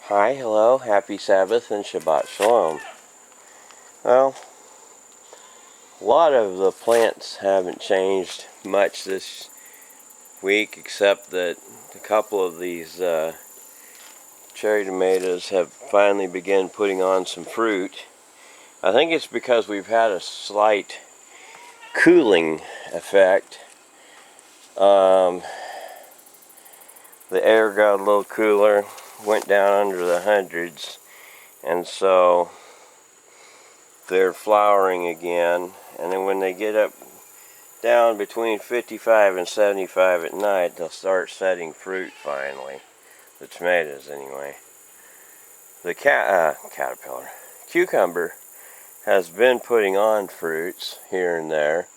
Hi, hello, happy Sabbath and Shabbat Shalom. Well, a lot of the plants haven't changed much this week, except that a couple of these cherry tomatoes have finally begun putting on some fruit. I think it's because we've had a slight cooling effect. The air got a little cooler, went down under the hundreds, and so they're flowering again. And then when they get up down between 55 and 75 at night, they'll start setting fruit finally. The tomatoes, anyway. The caterpillar, cucumber, has been putting on fruits here and there.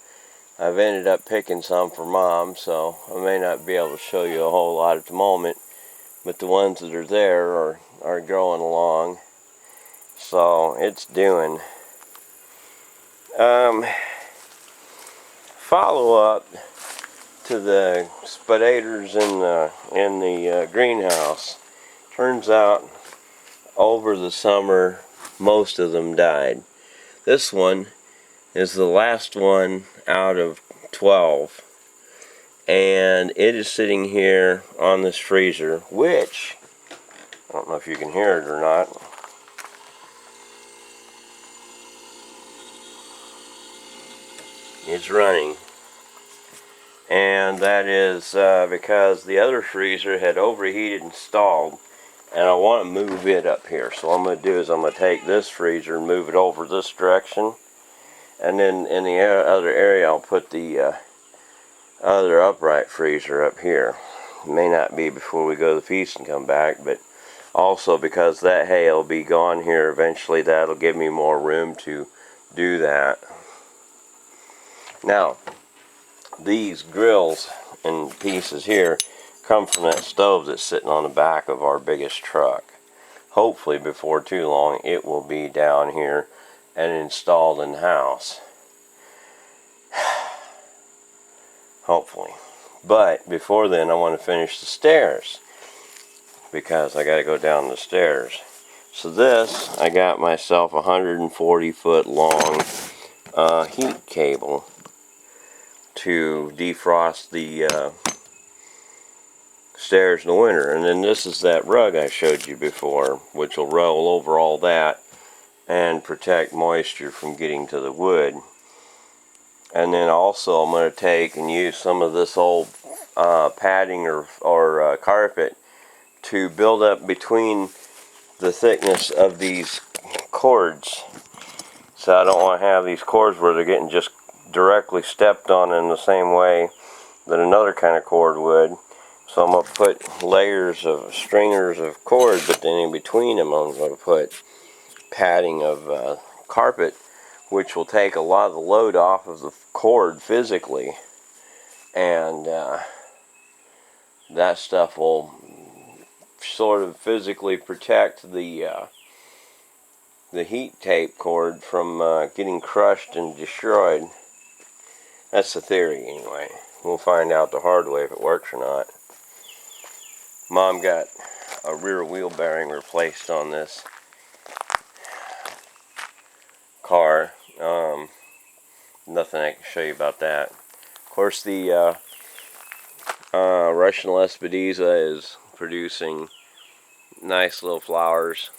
I've ended up picking some for Mom, so I may not be able to show you a whole lot at the moment, but the ones that are there are growing along, so it's doing. Follow up to the spudators in the greenhouse. Turns out over the summer most of them died. This one is the last one out of 12, and it is sitting here on this freezer, which I don't know if you can hear it or not. It's running, and that is because the other freezer had overheated and stalled, and I want to move it up here. So what I'm going to do is I'm going to take this freezer and move it over this direction, and then in the other area I'll put the other upright freezer up here. It may not be before we go to the feast and come back, but also because that hay will be gone here eventually, that'll give me more room to do that. Now, these grills and pieces here come from that stove that's sitting on the back of our biggest truck. Hopefully before too long it will be down here and installed in the house. Hopefully. But before then I want to finish the stairs, because I got to go down the stairs. So this, I got myself a 140-foot long heat cable to defrost the stairs in the winter. And then this is that rug I showed you before, which will roll over all that and protect moisture from getting to the wood. And then also I'm going to take and use some of this old padding or carpet to build up between the thickness of these cords. So I don't want to have these cords where they're getting just directly stepped on in the same way that another kind of cord would. So I'm going to put layers of stringers of cord, but then in between them I'm going to put padding of carpet, which will take a lot of the load off of the cord physically, and that stuff will sort of physically protect the heat tape cord from getting crushed and destroyed. That's the theory anyway. We'll find out the hard way if it works or not. Mom got a rear wheel bearing replaced on this car. Nothing I can show you about that. Of course, the Russian Lespedeza is producing nice little flowers,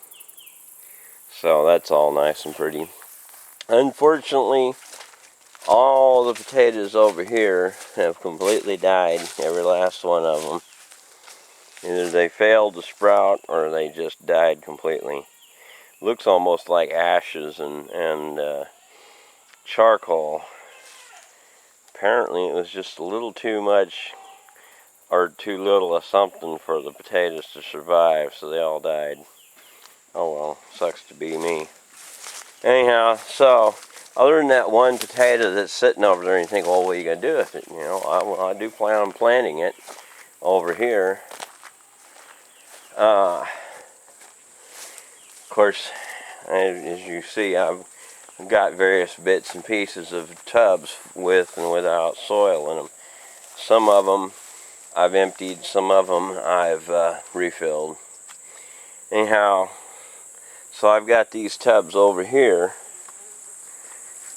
so that's all nice and pretty. Unfortunately, all the potatoes over here have completely died, every last one of them. Either they failed to sprout or they just died completely. Looks almost like ashes and charcoal. Apparently it was just a little too much or too little of something for the potatoes to survive, so they all died. Oh well, sucks to be me. Anyhow, so other than that one potato that's sitting over there, and you think, well, what are you going to do with it? You know, I do plan on planting it over here. Of course, as you see, I've got various bits and pieces of tubs with and without soil in them. Some of them I've emptied, some of them I've refilled. Anyhow, so I've got these tubs over here,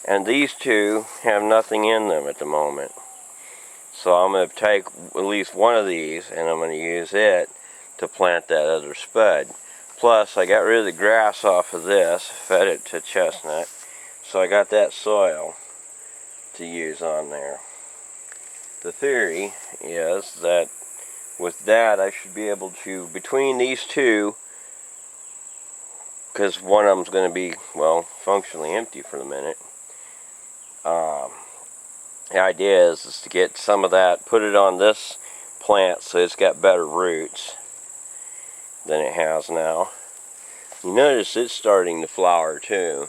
and these two have nothing in them at the moment. So I'm going to take at least one of these, and I'm going to use it to plant that other spud. Plus, I got rid of the grass off of this, fed it to chestnut, so I got that soil to use on there. The theory is that with that I should be able to, between these two, because one of them's going to be, well, functionally empty for the minute, the idea is to get some of that, put it on this plant so it's got better roots than it has now. You notice it's starting to flower too.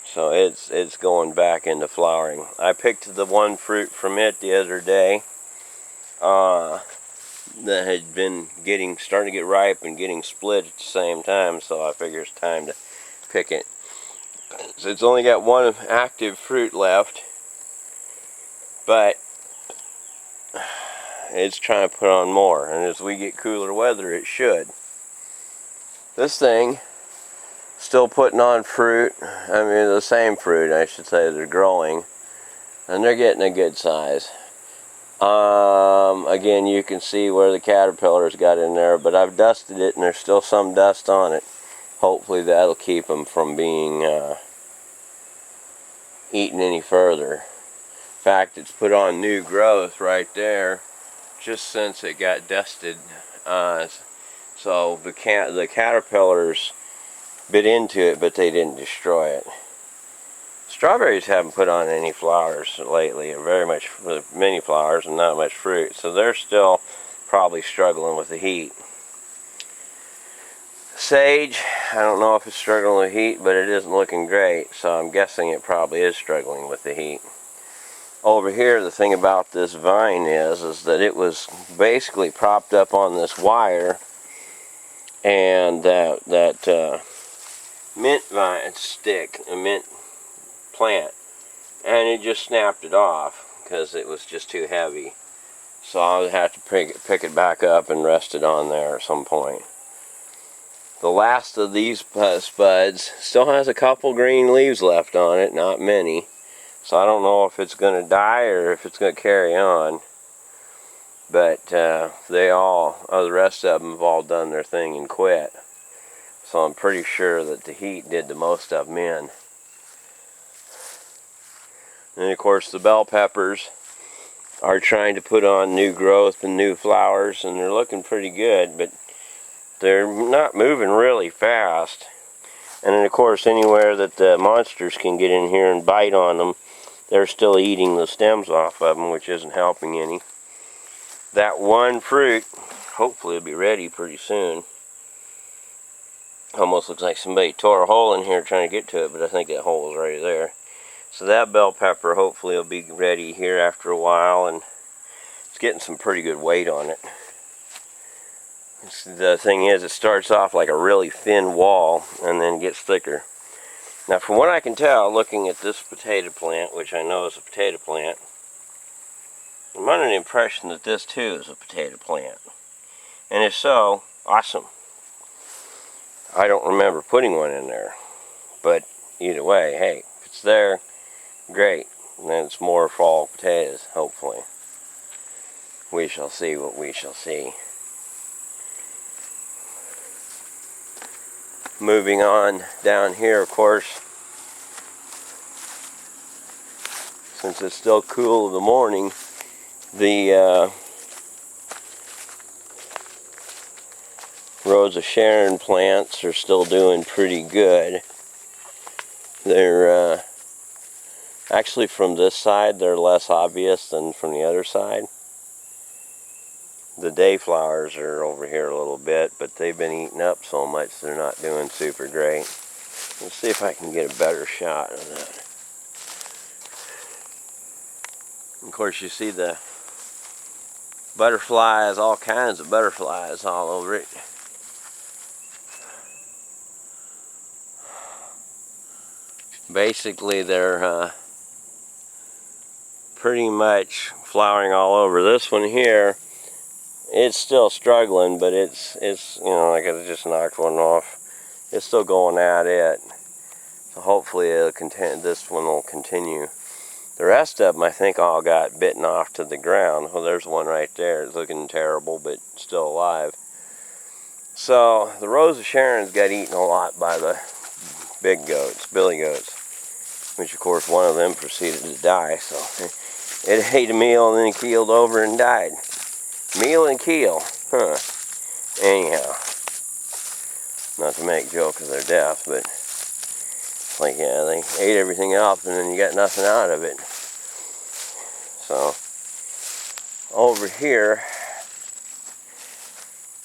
So it's going back into flowering. I picked the one fruit from it the other day that had been starting to get ripe and getting split at the same time, so I figure it's time to pick it. So it's only got one active fruit left, but it's trying to put on more, and as we get cooler weather it should. This thing still putting on fruit. I mean, the same fruit, I should say. They're growing, and they're getting a good size. Again, you can see where the caterpillars got in there, but I've dusted it, and there's still some dust on it. Hopefully that'll keep them from being eaten any further. In fact, it's put on new growth right there, just since it got dusted. So the caterpillars bit into it, but they didn't destroy it. Strawberries haven't put on any flowers lately, or many flowers and not much fruit, so they're still probably struggling with the heat. Sage, I don't know if it's struggling with heat, but it isn't looking great, so I'm guessing it probably is struggling with the heat. Over here, the thing about this vine is that it was basically propped up on this wire, and that mint vine stick, a mint plant, and it just snapped it off because it was just too heavy. So I'll have to pick it back up and rest it on there at some point. The last of these spuds still has a couple green leaves left on it, not many. So I don't know if it's going to die or if it's going to carry on. But the rest of them have all done their thing and quit. So I'm pretty sure that the heat did the most of them in. And of course the bell peppers are trying to put on new growth and new flowers, and they're looking pretty good, but they're not moving really fast. And then of course anywhere that the monsters can get in here and bite on them, they're still eating the stems off of them, which isn't helping any. That one fruit hopefully will be ready pretty soon. Almost looks like somebody tore a hole in here trying to get to it, but I think that hole is right there. So that bell pepper hopefully will be ready here after a while, and it's getting some pretty good weight on it. The thing is, it starts off like a really thin wall and then gets thicker. Now from what I can tell, looking at this potato plant, which I know is a potato plant, I'm under the impression that this too is a potato plant. And if so, awesome. I don't remember putting one in there. But either way, hey, if it's there, great. And then it's more fall potatoes, hopefully. We shall see what we shall see. Moving on down here, of course, since it's still cool in the morning, the Rose of Sharon plants are still doing pretty good. They're actually, from this side they're less obvious than from the other side. The dayflowers are over here a little bit, but they've been eaten up so much they're not doing super great. Let's see if I can get a better shot of that. Of course, you see the butterflies, all kinds of butterflies all over it. Basically, they're pretty much flowering all over. This one here it's still struggling, but it's you know, like I just knocked one off. It's still going at it. So hopefully it'll continue. This one will continue. The rest of them, I think, all got bitten off to the ground. Well, there's one right there. It's looking terrible, but still alive. So the Rose of Sharon's got eaten a lot by the big goats, billy goats, which of course one of them proceeded to die. So it ate a meal and then keeled over and died. Meal and keel, huh? Anyhow, not to make joke of their death, but like, yeah, they ate everything up and then you got nothing out of it. So over here,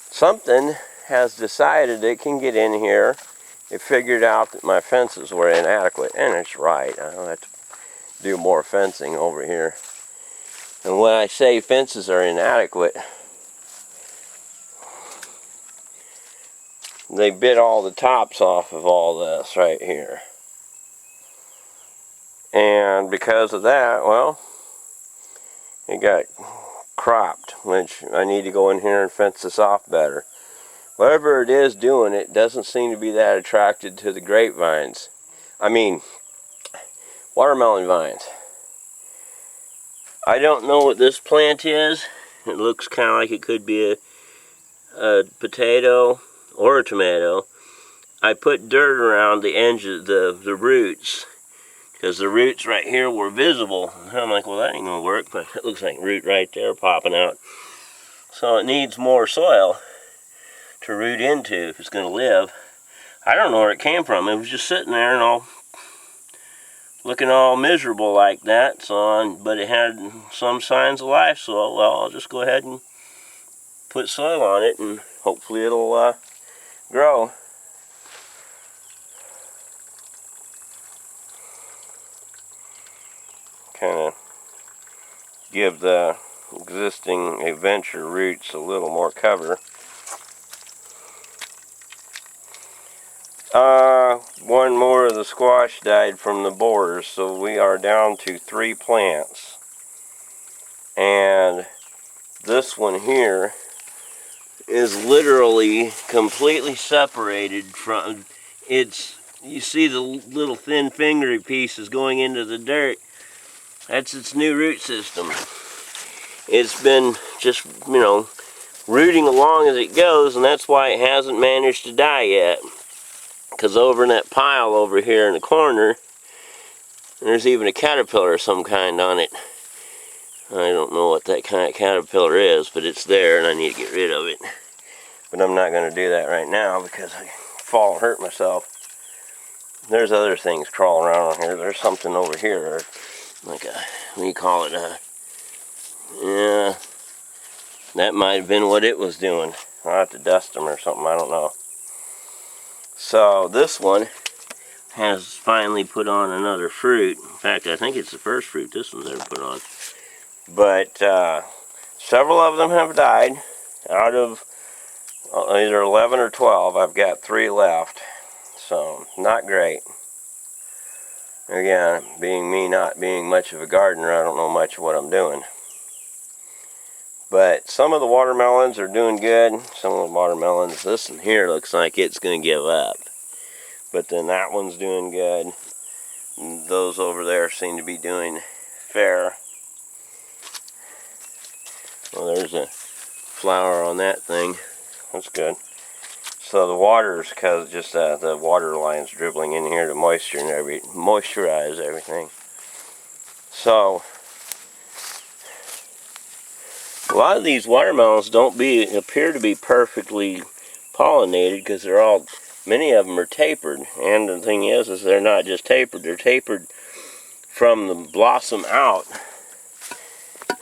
something has decided it can get in here. It figured out that my fences were inadequate, and it's right. I don't have to do more fencing over here. And when I say fences are inadequate, they bit all the tops off of all this right here. And because of that, well, it got cropped, which I need to go in here and fence this off better. Whatever it is doing it doesn't seem to be that attracted to the grapevines. I mean, watermelon vines. I don't know what this plant is. It looks kind of like it could be a potato or a tomato. I put dirt around the edges, the roots, because the roots right here were visible. And I'm like, well, that ain't gonna work, but it looks like root right there popping out. So it needs more soil to root into if it's gonna live. I don't know where it came from. It was just sitting there and all looking all miserable like that. So, but it had some signs of life. So, well, I'll just go ahead and put soil on it, and hopefully it'll grow. Kind of give the existing adventure roots a little more cover. One more of the squash died from the borers, so we are down to 3 plants. And this one here is literally completely separated from its, you see the little thin fingery pieces going into the dirt. That's its new root system. It's been just, you know, rooting along as it goes, and that's why it hasn't managed to die yet. Because over in that pile over here in the corner, there's even a caterpillar of some kind on it. I don't know what that kind of caterpillar is, but it's there and I need to get rid of it. But I'm not going to do that right now because I fall and hurt myself. There's other things crawling around on here. There's something over here, like a, what do you call it? Yeah, that might have been what it was doing. I'll have to dust them or something, I don't know. So this one has finally put on another fruit. In fact, I think it's the first fruit this one's ever put on. But several of them have died. Out of either 11 or 12, I've got 3 left. So, not great. Again, being me not being much of a gardener, I don't know much of what I'm doing. But some of the watermelons are doing good. Some of the watermelons, this one here looks like it's going to give up. But then that one's doing good. And those over there seem to be doing fair. Well, there's a flower on that thing. That's good. So the water's because just the water line's dribbling in here to moisturize everything. So a lot of these watermelons don't appear to be perfectly pollinated because many of them are tapered. And the thing is they're not just tapered; they're tapered from the blossom out.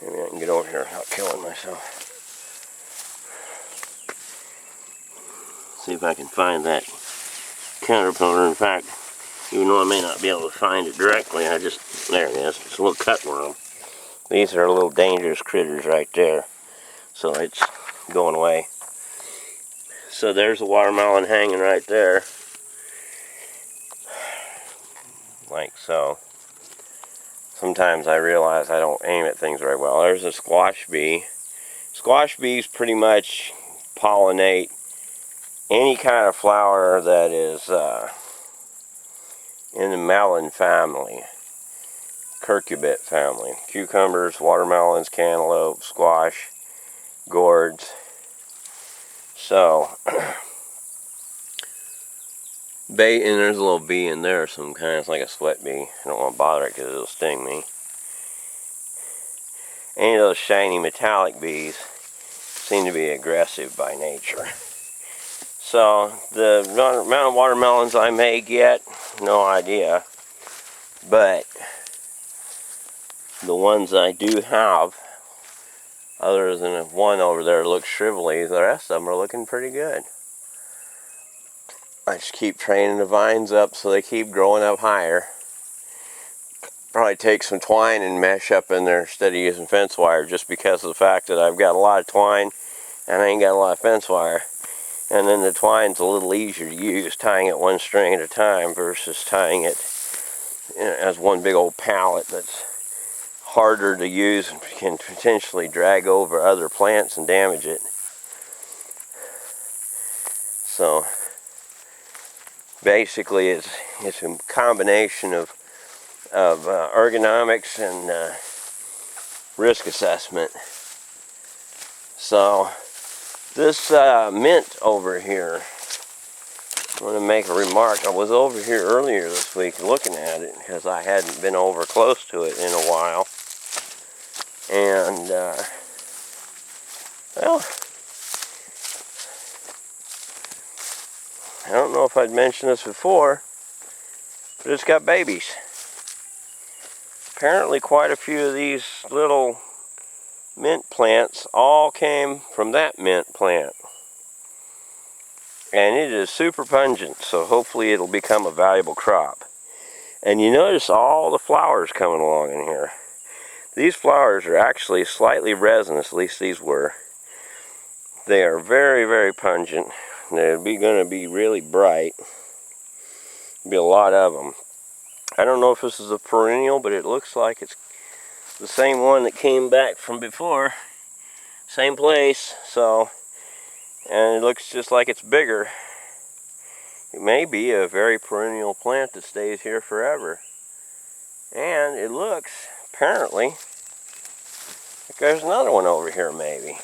Maybe I can get over here without killing myself. See if I can find that caterpillar. In fact, even though I may not be able to find it directly, there it is. It's a little cutworm. These are little dangerous critters right there. So it's going away. So there's a watermelon hanging right there. Like so. Sometimes I realize I don't aim at things very well. There's a squash bee. Squash bees pretty much pollinate any kind of flower that is in the melon family, curcubit family. Cucumbers, watermelons, cantaloupe, squash, gourds. So, and there's a little bee in there, some kind of like a sweat bee. I don't want to bother it because it'll sting me. Any of those shiny metallic bees seem to be aggressive by nature. So, the amount of watermelons I may get, no idea. But the ones I do have, other than one over there looks shrivelly, the rest of them are looking pretty good. I just keep training the vines up so they keep growing up higher. Probably take some twine and mesh up in there instead of using fence wire, just because of the fact that I've got a lot of twine and I ain't got a lot of fence wire. And then the twine's a little easier to use, tying it one string at a time versus tying it as one big old pallet that's harder to use and can potentially drag over other plants and damage it. So basically it's a combination of ergonomics and risk assessment. So this mint over here, I want to make a remark. I was over here earlier this week looking at it because I hadn't been over close to it in a while. And, well, I don't know if I'd mentioned this before, but it's got babies. Apparently quite a few of these little mint plants all came from that mint plant. And it is super pungent, so hopefully it'll become a valuable crop. And you notice all the flowers coming along in here. These flowers are actually slightly resinous, at least these were. They are very, very pungent. They're going to be really bright. There'll be a lot of them. I don't know if this is a perennial, but it looks like it's the same one that came back from before. Same place, so, and it looks just like it's bigger. It may be a very perennial plant that stays here forever. And it looks, apparently, like there's another one over here maybe.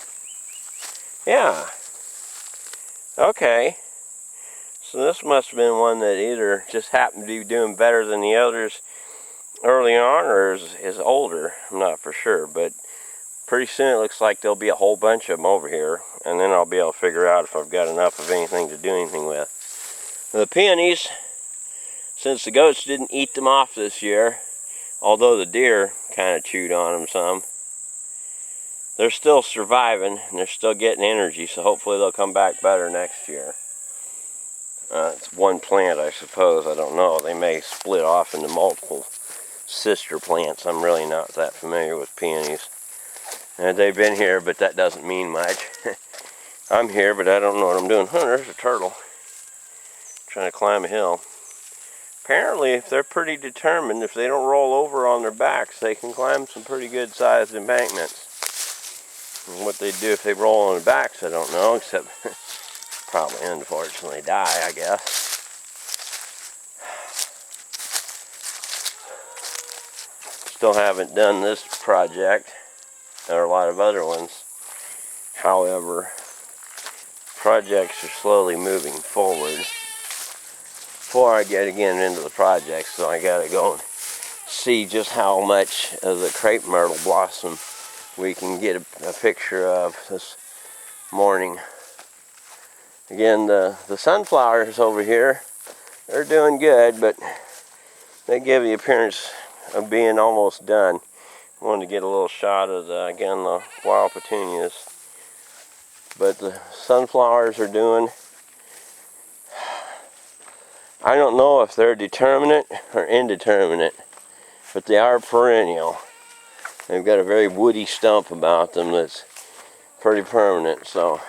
Yeah. Okay. So this must have been one that either just happened to be doing better than the others early on or is older. I'm not for sure, but pretty soon it looks like there'll be a whole bunch of them over here, and then I'll be able to figure out if I've got enough of anything to do anything with. The peonies, since the goats didn't eat them off this year, although the deer kind of chewed on them some, they're still surviving and they're still getting energy, so hopefully they'll come back better next year. It's one plant, I suppose. I don't know. They may split off into multiple sister plants. I'm really not that familiar with peonies. And they've been here, but that doesn't mean much. I'm here, but I don't know what I'm doing. Oh, there's a turtle trying to climb a hill. Apparently, if they're pretty determined, if they don't roll over on their backs, they can climb some pretty good sized embankments. And what they do if they roll on their backs, I don't know, except probably unfortunately die, I guess. Still haven't done this project. There are a lot of other ones. However, projects are slowly moving forward. Before I get again into the project, so I gotta go and see just how much of the crepe myrtle blossom we can get a picture of this morning. Again, the sunflowers over here, they're doing good, but they give the appearance of being almost done. I wanted to get a little shot of again the wild petunias, but the sunflowers are doing, I don't know if they're determinate or indeterminate, but they are perennial. They've got a very woody stump about them that's pretty permanent, so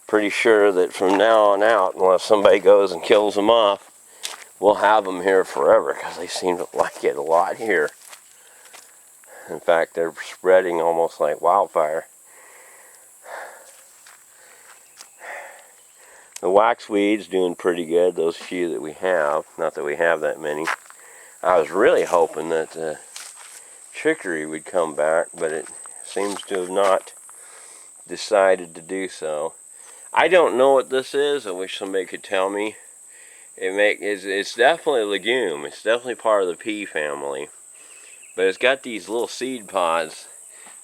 pretty sure that from now on out, unless somebody goes and kills them off, we'll have them here forever, because they seem to like it a lot here. In fact, they're spreading almost like wildfire. The waxweed's doing pretty good, those few that we have. Not that we have that many. I was really hoping that the chicory would come back, but it seems to have not decided to do so. I don't know what this is. I wish somebody could tell me. It's definitely a legume. It's definitely part of the pea family. But it's got these little seed pods.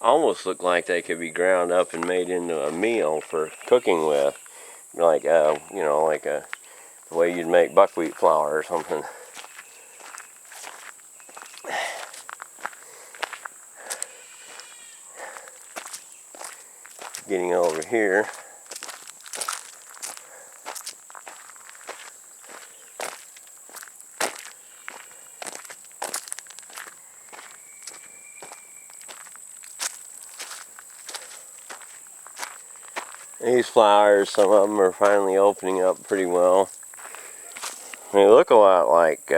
Almost look like they could be ground up and made into a meal for cooking with. Like, you know, like the way you'd make buckwheat flour or something. Getting over here. These flowers, some of them are finally opening up pretty well. They look a lot like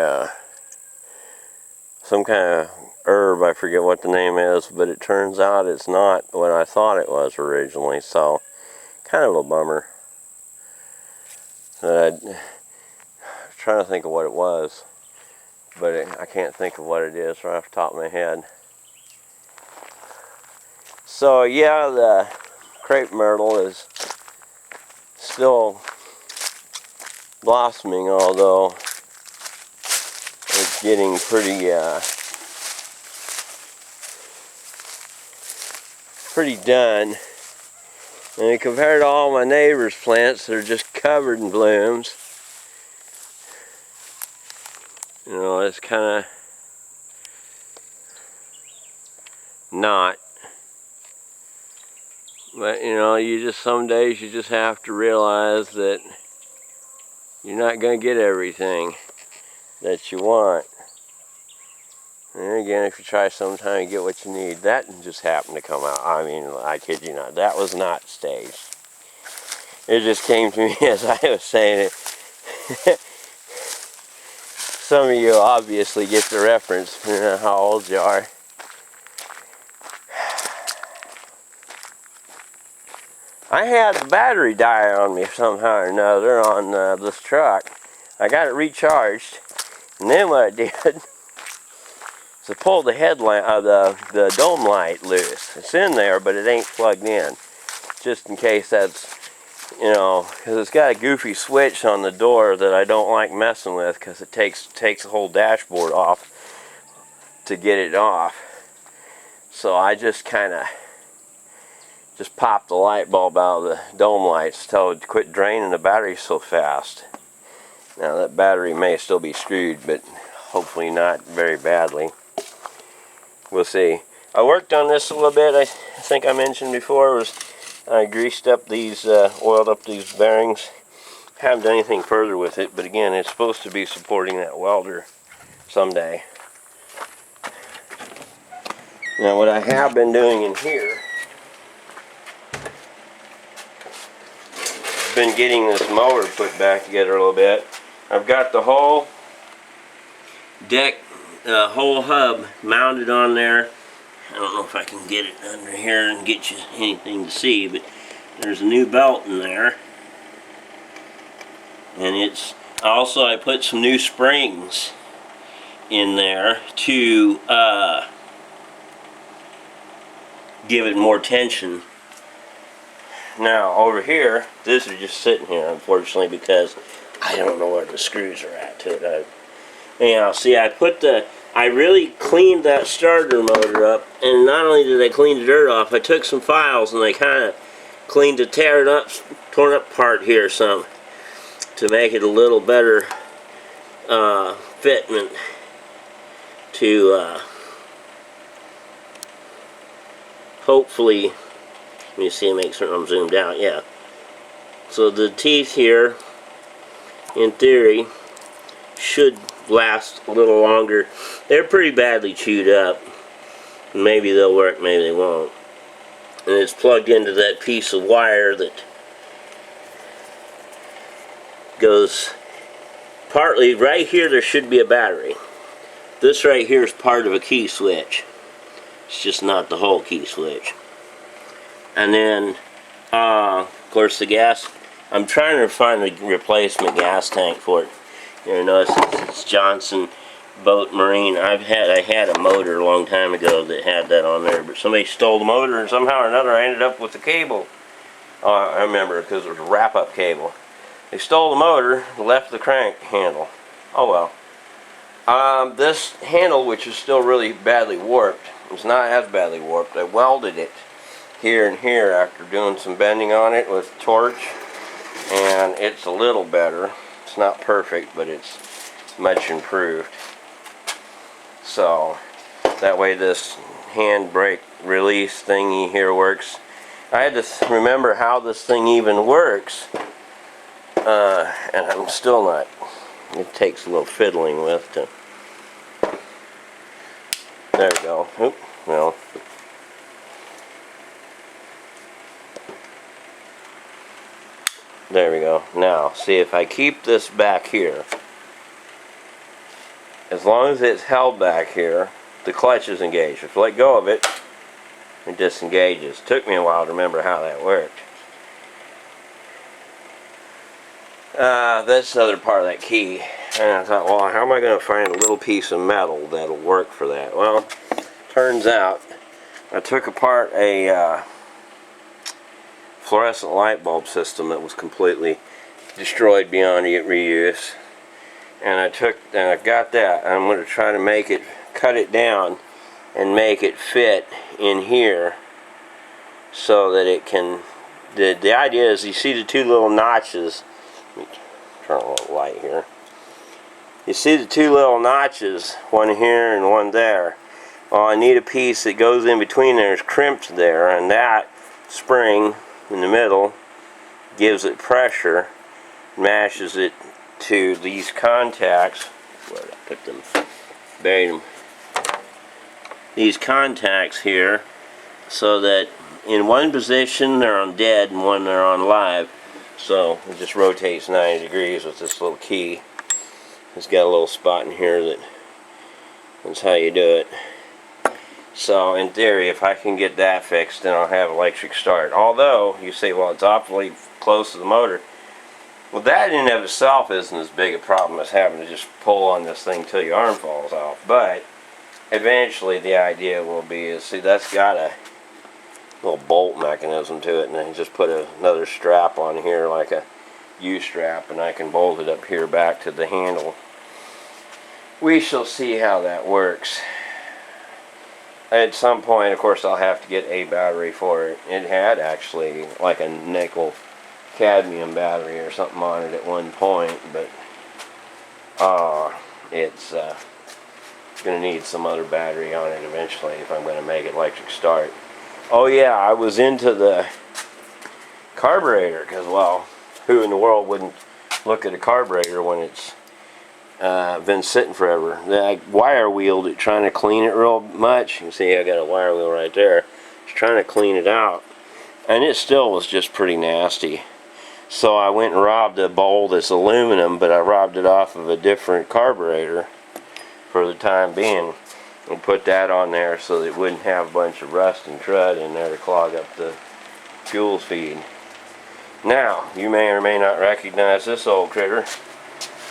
some kind of herb. I forget what the name is, but it turns out it's not what I thought it was originally, so kind of a bummer. I'm trying to think of what it was, but I can't think of what it is right off the top of my head. So yeah, the crepe myrtle is still blossoming, although it's getting pretty done. And compared to all my neighbors' plants, they're just covered in blooms. You know, it's kind of not. But you know, some days you just have to realize that you're not going to get everything that you want. And again, if you try sometime, you get what you need. That just happened to come out. I mean, I kid you not. That was not staged. It just came to me as I was saying it. Some of you obviously get the reference, you know how old you are. I had the battery die on me somehow or another on this truck. I got it recharged, and then what I did is I pulled the headlamp, the dome light loose. It's in there, but it ain't plugged in, just in case that's, you know, because it's got a goofy switch on the door that I don't like messing with, because it takes the whole dashboard off to get it off. So I just kind of popped the light bulb out of the dome lights to tell it to quit draining the battery so fast. Now that battery may still be screwed, but hopefully not very badly. We'll see. I worked on this a little bit. I think I mentioned before, I greased up these, oiled up these bearings. Haven't done anything further with it, but again, it's supposed to be supporting that welder someday. Now what I have been doing in here, been getting this motor put back together a little bit. I've got the whole deck, whole hub mounted on there. I don't know if I can get it under here and get you anything to see, but there's a new belt in there. And it's also, I put some new springs in there to give it more tension. Now over here, this is just sitting here, unfortunately, because I don't know where the screws are at to it. Anyhow, see, I really cleaned that starter motor up, and not only did I clean the dirt off, I took some files and I kind of cleaned the torn up part here some to make it a little better fitment to hopefully. Let me see, make sure I'm zoomed out, yeah. So the teeth here, in theory, should last a little longer. They're pretty badly chewed up. Maybe they'll work, maybe they won't. And it's plugged into that piece of wire that goes partly, right here there should be a battery. This right here is part of a key switch. It's just not the whole key switch. And then, of course, the gas I'm trying to find a replacement gas tank for it. Here, notice it's Johnson Boat Marine. I had a motor a long time ago that had that on there, but somebody stole the motor, and somehow or another I ended up with the cable. I remember, because it was a wrap-up cable. They stole the motor, left the crank handle. Oh well. This handle, which is still really badly warped, it's not as badly warped. I welded it here and here after doing some bending on it with a torch, and it's a little better. It's not perfect, but it's much improved. So that way this handbrake release thingy here works. I had to remember how this thing even works, and I'm still not. It takes a little fiddling with to. There we go. Oop, well. There we go. Now, see, if I keep this back here, as long as it's held back here, the clutch is engaged. If I let go of it, it disengages. Took me a while to remember how that worked. That's the other part of that key. And I thought, well, how am I going to find a little piece of metal that'll work for that? Well, turns out I took apart a fluorescent light bulb system that was completely destroyed beyond reuse. And I've got that. I'm going to try to make it, cut it down and make it fit in here so that it can, the idea is, you see the two little notches. Let me turn a little light here. You see the two little notches, one here and one there. Well, I need a piece that goes in between there, is crimped there, and that spring in the middle gives it pressure, mashes it to these contacts. Where did I put them? Buried them. These contacts here, so that in one position they're on dead and one they're on live. So it just rotates 90 degrees with this little key. It's got a little spot in here that's how you do it. So in theory, if I can get that fixed, then I'll have electric start. Although you say, well, it's awfully close to the motor. Well, that in and of itself isn't as big a problem as having to just pull on this thing till your arm falls off. But eventually the idea will be is, see, that's got a little bolt mechanism to it, and then just put another strap on here like a U-strap, and I can bolt it up here back to the handle. We shall see how that works. At some point, of course, I'll have to get a battery for it. It had actually like a nickel cadmium battery or something on it at one point, but it's going to need some other battery on it eventually if I'm going to make it electric start. Oh yeah, I was into the carburetor, because, well, who in the world wouldn't look at a carburetor when it's been sitting forever? I wire wheeled it, trying to clean it real much. You can see I got a wire wheel right there. Just trying to clean it out, and it still was just pretty nasty. So I went and robbed a bowl that's aluminum, but I robbed it off of a different carburetor for the time being, and put that on there so that it wouldn't have a bunch of rust and crud in there to clog up the fuel feed. Now, you may or may not recognize this old critter.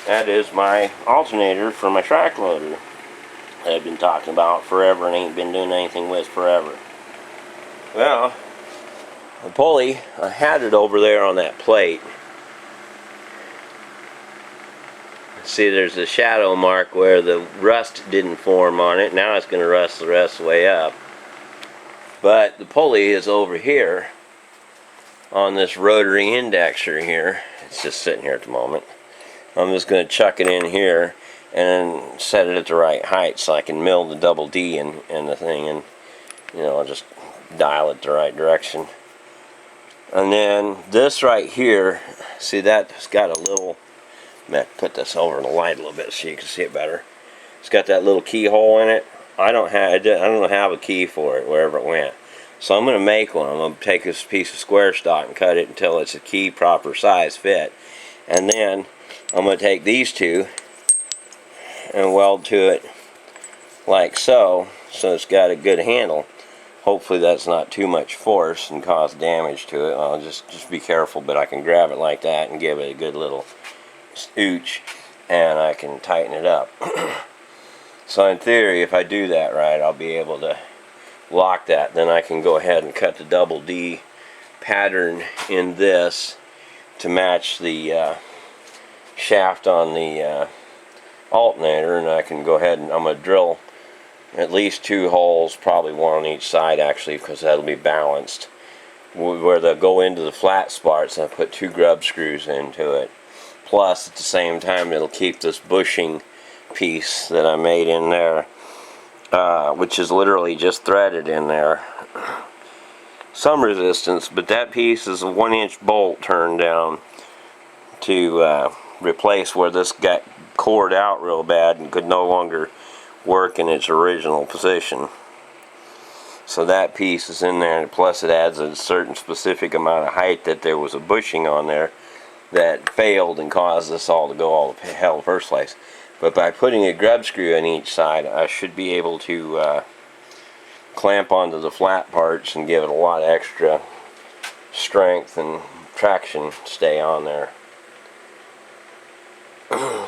That is my alternator for my track loader that I've been talking about forever and ain't been doing anything with forever. Well, the pulley, I had it over there on that plate. See, there's a shadow mark where the rust didn't form on it. Now it's going to rust the rest of the way up. But the pulley is over here on this rotary indexer here. It's just sitting here at the moment. I'm just going to chuck it in here and set it at the right height so I can mill the double D in the thing, and, you know, I'll just dial it the right direction. And then this right here, see, that's got a little, I'm going to put this over in the light a little bit so you can see it better. It's got that little keyhole in it. I don't have a key for it wherever it went. So I'm going to make one. I'm going to take this piece of square stock and cut it until it's a key proper size fit. And then I'm going to take these two and weld to it like so, so it's got a good handle. hopefully that's not too much force and cause damage to it. I'll just be careful, but I can grab it like that and give it a good little ooch, and I can tighten it up. So in theory, if I do that right, I'll be able to lock that. Then I can go ahead and cut the double D pattern in this to match the shaft on the alternator, and I can go ahead and I'm going to drill at least 2 holes, probably 1 on each side actually, because that'll be balanced, where they'll go into the flat spots, and I put 2 grub screws into it. Plus at the same time it'll keep this bushing piece that I made in there, which is literally just threaded in there, some resistance, but that piece is a 1-inch bolt turned down to replace where this got cored out real bad and could no longer work in its original position. So that piece is in there, and plus it adds a certain specific amount of height that there was a bushing on there that failed and caused this all to go all to hell in the first place. But by putting a grub screw on each side, I should be able to clamp onto the flat parts and give it a lot of extra strength and traction stay on there.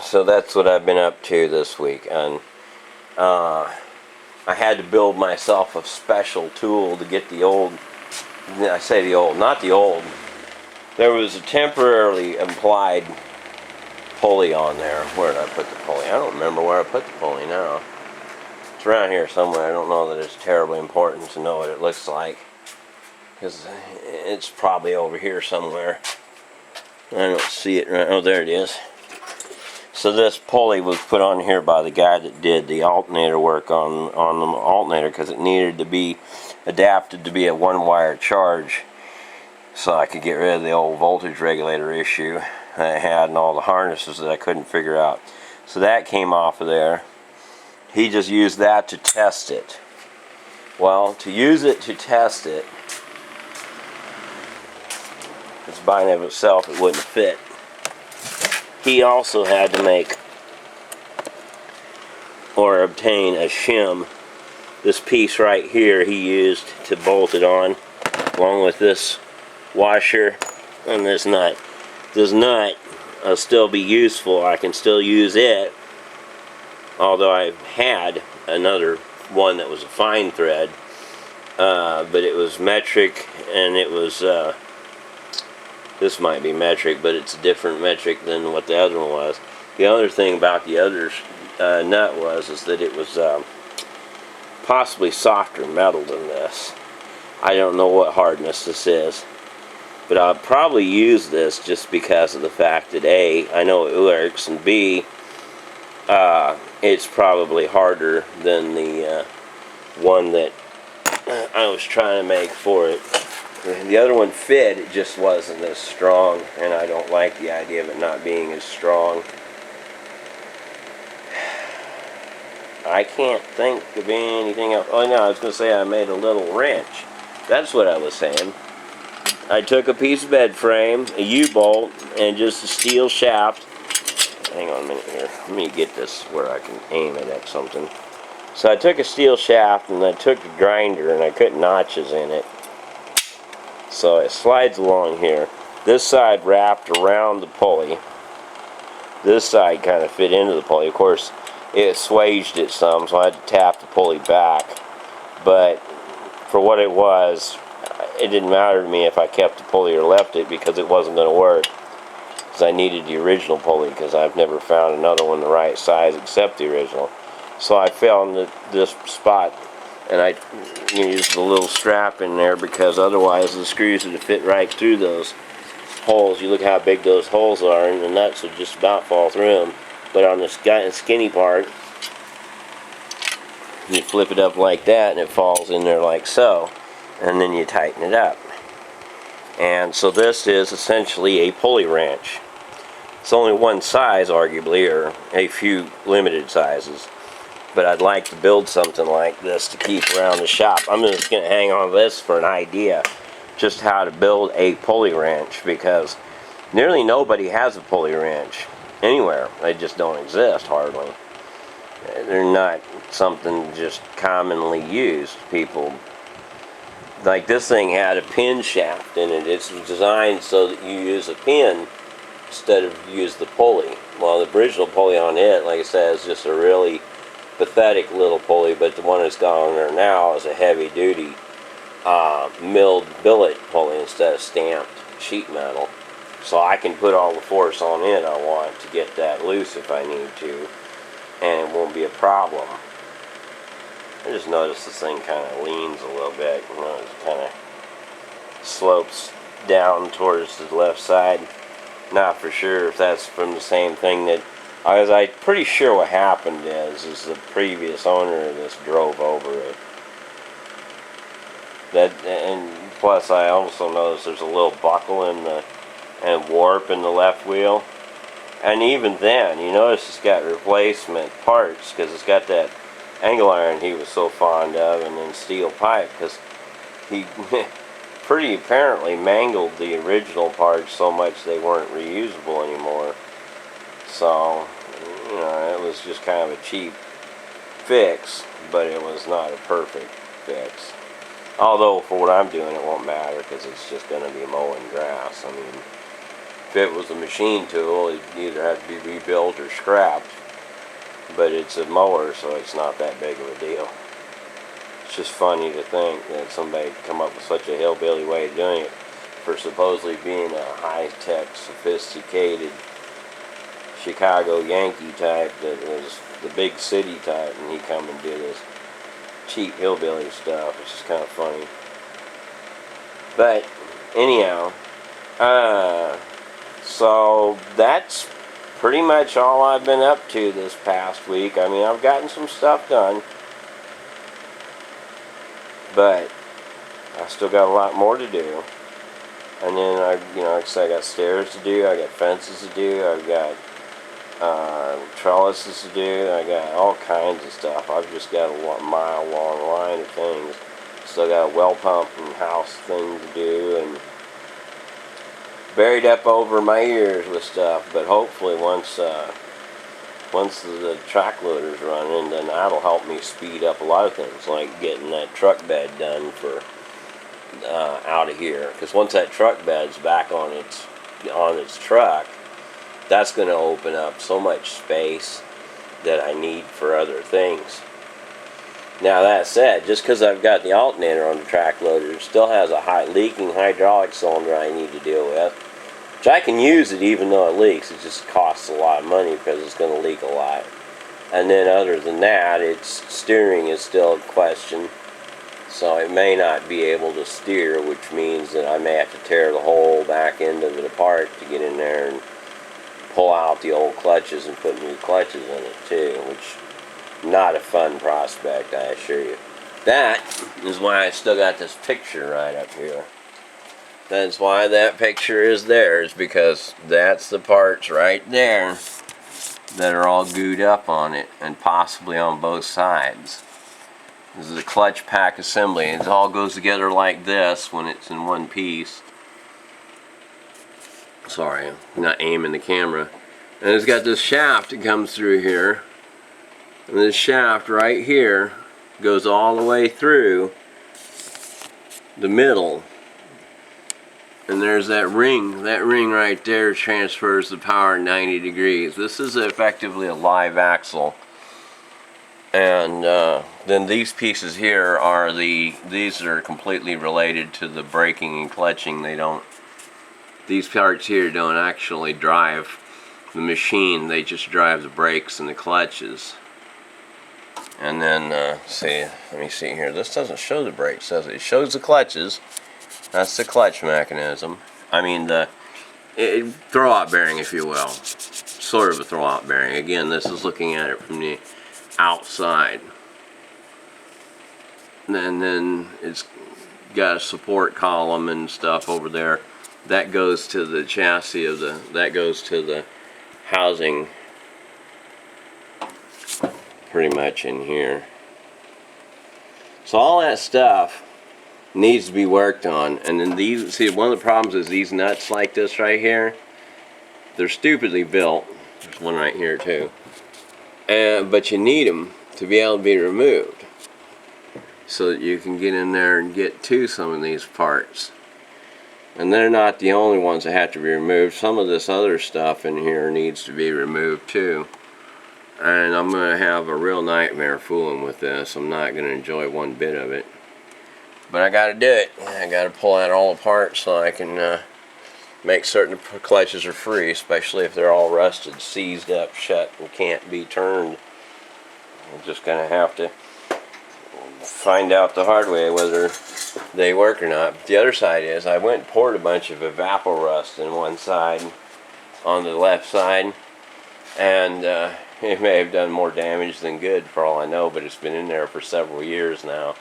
So that's what I've been up to this week, and I had to build myself a special tool to get the old, I say the old, not the old, there was a temporarily implied pulley on there. Where did I put the pulley? I don't remember where I put the pulley now. It's around here somewhere. I don't know that it's terribly important to know what it looks like, because it's probably over here somewhere. I don't see it right. Oh, there it is. So this pulley was put on here by the guy that did the alternator work on the alternator, because it needed to be adapted to be a 1-wire charge, so I could get rid of the old voltage regulator issue that I had and all the harnesses that I couldn't figure out. So that came off of there. He just used that to test it. Well, to use it to test it, it's by and of itself it wouldn't fit. He also had to make or obtain a shim. This piece right here he used to bolt it on, along with this washer and this nut. This nut will still be useful. I can still use it, although I've had another one that was a fine thread, but it was metric, and it was this might be metric, but it's a different metric than what the other one was. The other thing about the other nut is that it was possibly softer metal than this. I don't know what hardness this is, but I'll probably use this just because of the fact that A, I know it works, and B, it's probably harder than the one that I was trying to make for it. The other one fit, it just wasn't as strong, and I don't like the idea of it not being as strong. I can't think of anything else. Oh no, I was going to say I made a little wrench. That's what I was saying. I took a piece of bed frame, a U-bolt, and just a steel shaft. Hang on a minute here. Let me get this where I can aim it at something. So I took a steel shaft, and I took a grinder, and I put notches in it. So it slides along here. This side wrapped around the pulley. This side kind of fit into the pulley. Of course, it swaged it some, so I had to tap the pulley back. But for what it was, it didn't matter to me if I kept the pulley or left it, because it wasn't going to work. Because I needed the original pulley, because I've never found another one the right size except the original. So I found this spot, and I used the little strap in there, because otherwise the screws would fit right through those holes. You look how big those holes are, and the nuts would just about fall through them. But on this skinny part, you flip it up like that, and it falls in there like so, and then you tighten it up. And so this is essentially a pulley wrench. It's only one size, arguably, or a few limited sizes. But I'd like to build something like this to keep around the shop. I'm just going to hang on to this for an idea, just how to build a pulley wrench, because nearly nobody has a pulley wrench anywhere. They just don't exist, hardly. They're not something just commonly used. People like this thing had a pin shaft in it. It's designed so that you use a pin instead of use the pulley. Well, the original pulley on it, like I said, is just a really pathetic little pulley, but the one that's got on there now is a heavy duty milled billet pulley instead of stamped sheet metal. So I can put all the force on it I want to get that loose if I need to, and it won't be a problem. I just noticed this thing kind of leans a little bit, you know, it kind of slopes down towards the left side. Not for sure if that's from the same thing that, I'm pretty sure what happened is the previous owner of this drove over it. And plus I also noticed there's a little buckle in the, and warp in the left wheel. And even then, you notice it's got replacement parts, because it's got that angle iron he was so fond of, and then steel pipe, because he pretty apparently mangled the original parts so much they weren't reusable anymore. So, you know, it was just kind of a cheap fix, but it was not a perfect fix. Although for what I'm doing it won't matter, because it's just going to be mowing grass. I mean, if it was a machine tool, it'd either have to be rebuilt or scrapped. But it's a mower, so it's not that big of a deal. It's just funny to think that somebody could come up with such a hillbilly way of doing it for supposedly being a high-tech, sophisticated Chicago Yankee type that was the big city type, and he come and do this cheap hillbilly stuff. It's just kind of funny. But anyhow, so that's pretty much all I've been up to this past week. I mean, I've gotten some stuff done, but I still got a lot more to do. And then like I said, I got stairs to do, I got fences to do, I've got trellises to do, I got all kinds of stuff. I've just got a mile-long line of things. Still got a well pump and house thing to do, and buried up over my ears with stuff. But hopefully once the track loader's running, then that'll help me speed up a lot of things, like getting that truck bed done for out of here. Because once that truck bed's back on its truck, that's going to open up so much space that I need for other things. Now that said, just because I've got the alternator on the track loader, it still has a leaking hydraulic cylinder I need to deal with. Which I can use it even though it leaks. It just costs a lot of money because it's going to leak a lot. And then other than that, its steering is still a question. So it may not be able to steer, which means that I may have to tear the whole back end of it apart to get in there and pull out the old clutches and put new clutches in it too, which not a fun prospect, I assure you. That is why I still got this picture right up here. That's why that picture is there, is because that's the parts right there that are all gooed up on it, and possibly on both sides. This is a clutch pack assembly, and it all goes together like this when it's in one piece. Sorry, I'm not aiming the camera. And it's got this shaft that comes through here, and this shaft right here goes all the way through the middle. And there's that ring right there transfers the power 90 degrees. This is effectively a live axle. And then these pieces here are these are completely related to the braking and clutching. These parts here don't actually drive the machine, they just drive the brakes and the clutches. And then, let me see here, this doesn't show the brakes, does it? It shows the clutches. That's the clutch mechanism. I mean the throwout bearing, if you will. Sort of a throwout bearing. Again, this is looking at it from the outside. And then it's got a support column and stuff over there. That goes to the chassis of that goes to the housing pretty much in here. So all that stuff needs to be worked on. And then these, see, one of the problems is these nuts like this right here, they're stupidly built. There's one right here too. But you need them to be able to be removed. so that you can get in there and get to some of these parts. And they're not the only ones that have to be removed. Some of this other stuff in here needs to be removed too. And I'm going to have a real nightmare fooling with this. I'm not going to enjoy one bit of it. But I got to do it. I got to pull that all apart so I can make certain the clutches are free, especially if they're all rusted, seized up, shut, and can't be turned. I'm just going to have to find out the hard way whether they work or not. But the other side is, I went and poured a bunch of evaporust in one side, on the left side, and it may have done more damage than good for all I know, but it's been in there for several years now.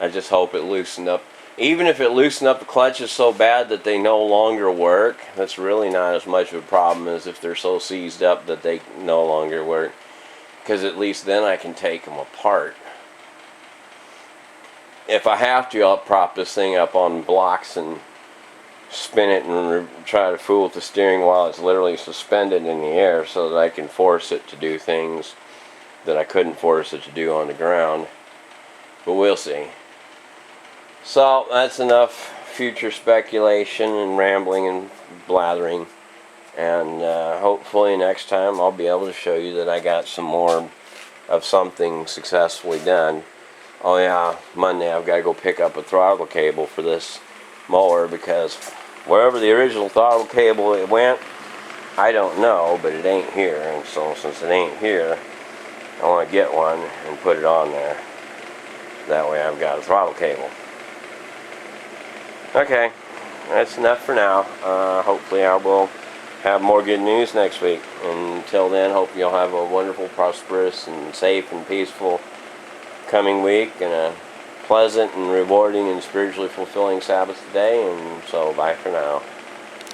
I just hope it loosened up. Even if it loosened up the clutches so bad that they no longer work, that's really not as much of a problem as if they're so seized up that they no longer work. Because at least then I can take them apart. If I have to, I'll prop this thing up on blocks and spin it and try to fool with the steering while it's literally suspended in the air so that I can force it to do things that I couldn't force it to do on the ground. But we'll see. So that's enough future speculation and rambling and blathering. And hopefully next time I'll be able to show you that I got some more of something successfully done. Oh yeah, Monday I've got to go pick up a throttle cable for this mower, because wherever the original throttle cable it went, I don't know, but it ain't here. And so since it ain't here, I want to get one and put it on there. That way I've got a throttle cable. Okay, that's enough for now. Hopefully I will have more good news next week. And until then, hope you'll have a wonderful, prosperous, and safe and peaceful coming week, and a pleasant and rewarding and spiritually fulfilling Sabbath day. And so bye for now.